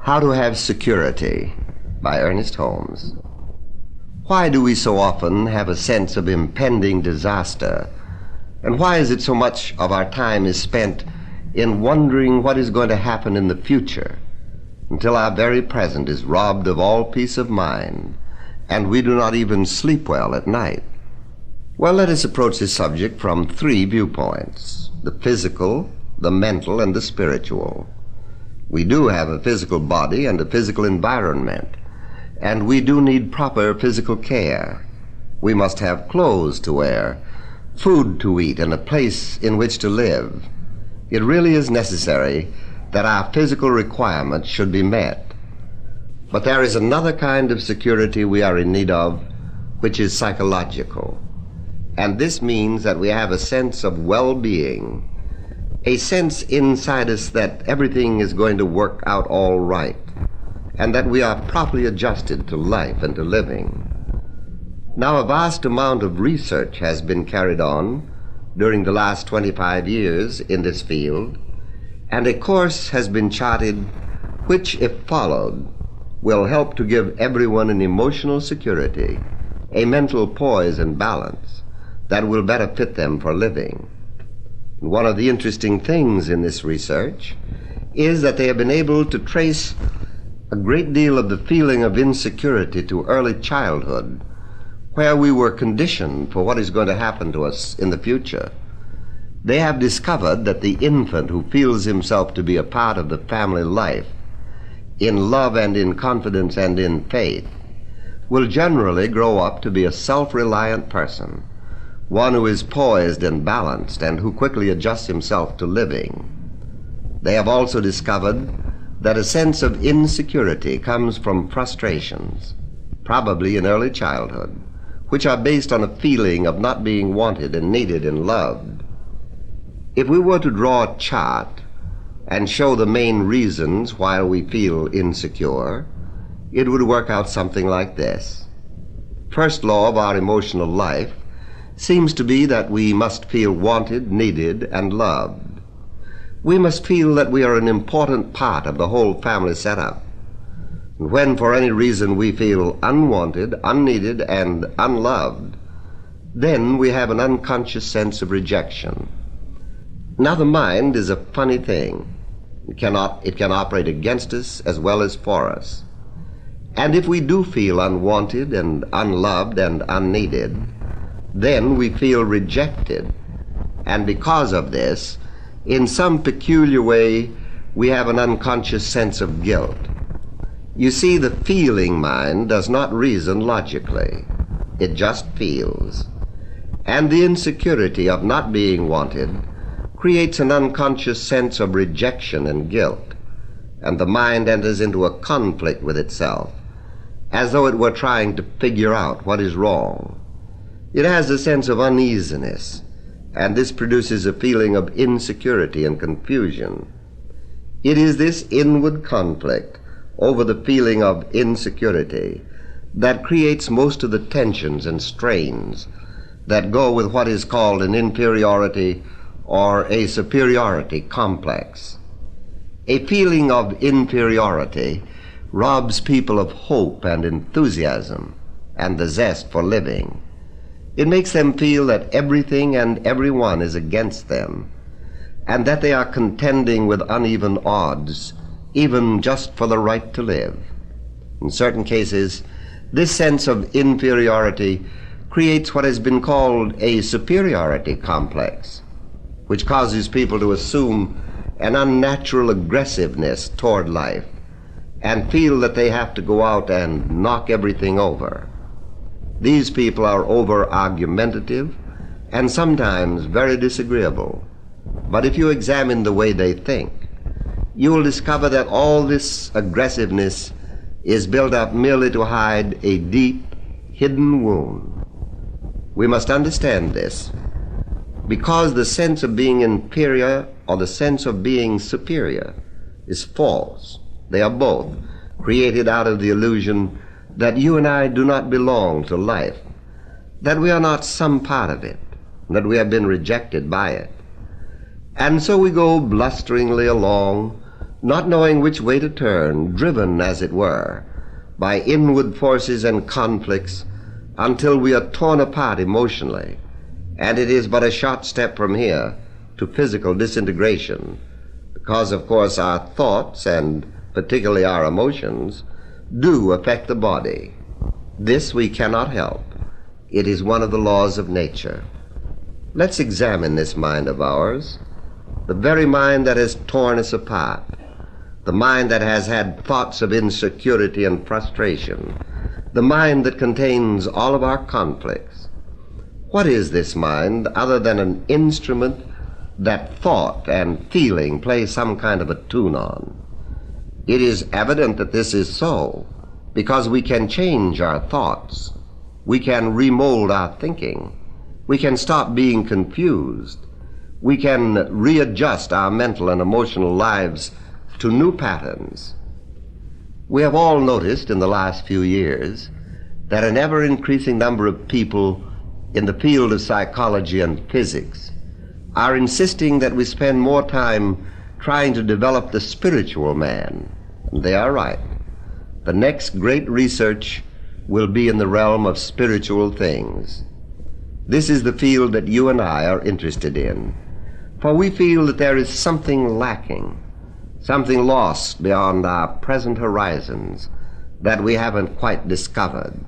How to Have Security by Ernest Holmes. Why do we so often have a sense of impending disaster? And why is it so much of our time is spent in wondering what is going to happen in the future, until our very present is robbed of all peace of mind, and we do not even sleep well at night? Well, let us approach this subject from three viewpoints: the physical, the mental, and the spiritual. We do have a physical body and a physical environment, and we do need proper physical care. We must have clothes to wear, food to eat, and a place in which to live. It really is necessary that our physical requirements should be met. But there is another kind of security we are in need of, which is psychological. And this means that we have a sense of well-being, a sense inside us that everything is going to work out all right, and that we are properly adjusted to life and to living. Now, a vast amount of research has been carried on during the last 25 years in this field, and a course has been charted which, if followed, will help to give everyone an emotional security, a mental poise and balance that will better fit them for living. One of the interesting things in this research is that they have been able to trace a great deal of the feeling of insecurity to early childhood, where we were conditioned for what is going to happen to us in the future. They have discovered that the infant who feels himself to be a part of the family life, in love and in confidence and in faith, will generally grow up to be a self-reliant person, one who is poised and balanced and who quickly adjusts himself to living. They have also discovered that a sense of insecurity comes from frustrations, probably in early childhood, which are based on a feeling of not being wanted and needed and loved. If we were to draw a chart and show the main reasons why we feel insecure, it would work out something like this. First law of our emotional life seems to be that we must feel wanted, needed, and loved. We must feel that we are an important part of the whole family setup. And when for any reason we feel unwanted, unneeded, and unloved, then we have an unconscious sense of rejection. Now, the mind is a funny thing. It can operate against us as well as for us. And if we do feel unwanted and unloved and unneeded, then we feel rejected. And because of this, in some peculiar way, we have an unconscious sense of guilt. You see, the feeling mind does not reason logically. It just feels. And the insecurity of not being wanted creates an unconscious sense of rejection and guilt, and the mind enters into a conflict with itself, as though it were trying to figure out what is wrong. It has a sense of uneasiness, and this produces a feeling of insecurity and confusion. It is this inward conflict over the feeling of insecurity that creates most of the tensions and strains that go with what is called an inferiority or a superiority complex. A feeling of inferiority robs people of hope and enthusiasm and the zest for living. It makes them feel that everything and everyone is against them, and that they are contending with uneven odds, even just for the right to live. In certain cases, this sense of inferiority creates what has been called a superiority complex, which causes people to assume an unnatural aggressiveness toward life and feel that they have to go out and knock everything over. These people are over-argumentative and sometimes very disagreeable. But if you examine the way they think, you will discover that all this aggressiveness is built up merely to hide a deep, hidden wound. We must understand this, because the sense of being inferior or the sense of being superior is false. They are both created out of the illusion that you and I do not belong to life, that we are not some part of it, that we have been rejected by it. And so we go blusteringly along, not knowing which way to turn, driven, as it were, by inward forces and conflicts until we are torn apart emotionally, and it is but a short step from here to physical disintegration, because, of course, our thoughts, and particularly our emotions, do affect the body. This we cannot help. It is one of the laws of nature. Let's examine this mind of ours, the very mind that has torn us apart, the mind that has had thoughts of insecurity and frustration, the mind that contains all of our conflicts. What is this mind other than an instrument that thought and feeling play some kind of a tune on? It is evident that this is so because we can change our thoughts. We can remold our thinking. We can stop being confused. We can readjust our mental and emotional lives to new patterns. We have all noticed in the last few years that an ever-increasing number of people in the field of psychology and physics are insisting that we spend more time trying to develop the spiritual man. And they are right. The next great research will be in the realm of spiritual things. This is the field that you and I are interested in, for we feel that there is something lacking, something lost beyond our present horizons that we haven't quite discovered.